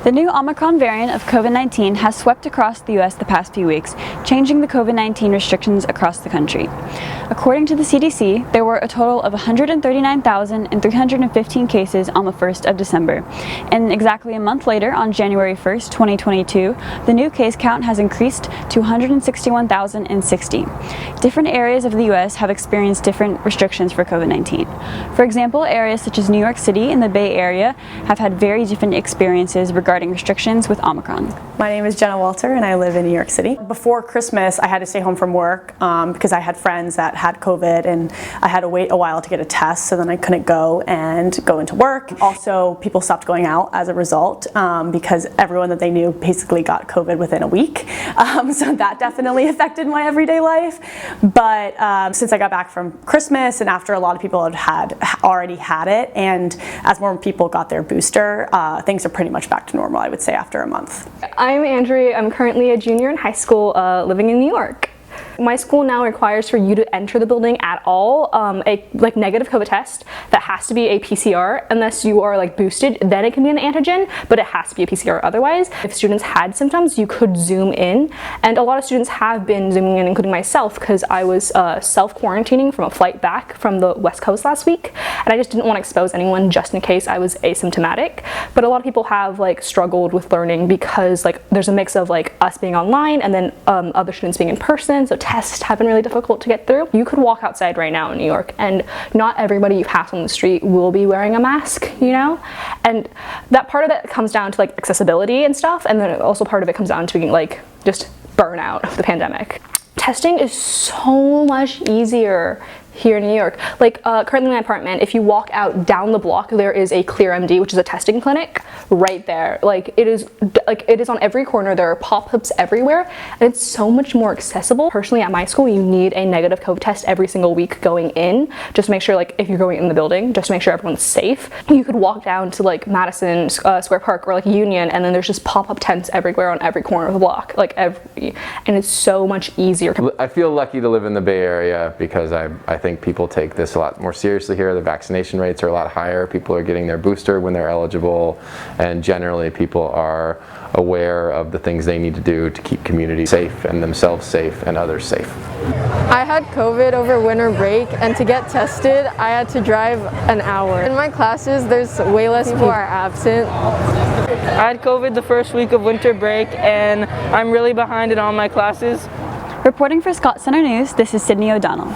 The new Omicron variant of COVID-19 has swept across the U.S. the past few weeks, changing the COVID-19 restrictions across the country. According to the CDC, there were a total of 139,315 cases on the 1st of December. And exactly a month later, on January 1st, 2022, the new case count has increased to 161,060. Different areas of the U.S. have experienced different restrictions for COVID-19. For example, areas such as New York City and the Bay Area have had very different experiences regarding restrictions with Omicron. My name is Jenna Walter and I live in New York City. Before Christmas, I had to stay home from work because I had friends that had COVID and I had to wait a while to get a test, so then I couldn't go into work. Also, people stopped going out as a result because everyone that they knew basically got COVID within a week. So that definitely affected my everyday life. But since I got back from Christmas and after a lot of people had already had it, and as more people got their booster, things are pretty much back to normal, I would say, after a month. I'm Andrea. I'm currently a junior in high school living in New York. My school now requires for you to enter the building at all a negative COVID test that has to be a PCR. Unless you are boosted, then it can be an antigen, but it has to be a PCR otherwise. If students had symptoms, you could zoom in, and a lot of students have been zooming in, including myself, because I was self-quarantining from a flight back from the West Coast last week, and I just didn't want to expose anyone just in case I was asymptomatic. But a lot of people have struggled with learning because there's a mix of us being online and then other students being in person, so tests have been really difficult to get through. You could walk outside right now in New York and not everybody you pass on the street will be wearing a mask, and that part of it comes down to accessibility and stuff, and then also part of it comes down to being just burnout of the pandemic. Testing is so much easier here in New York. Currently in my apartment, if you walk out down the block, there is a ClearMD, which is a testing clinic right there. It is on every corner. There are pop-ups everywhere, and it's so much more accessible. Personally, at my school, you need a negative COVID test every single week going in, just to make sure, if you're going in the building, just to make sure everyone's safe. You could walk down to Madison Square Park or Union, and then there's just pop-up tents everywhere on every corner of the block, and it's so much easier. I feel lucky to live in the Bay Area because I think people take this a lot more seriously here. The vaccination rates are a lot higher. People are getting their booster when they're eligible, and generally people are aware of the things they need to do to keep community safe and themselves safe and others safe. I had COVID over winter break, and to get tested I had to drive an hour. In my classes there's way less people are absent. I had COVID the first week of winter break and I'm really behind in all my classes. Reporting for Scott Center News, this is Sydney O'Donnell.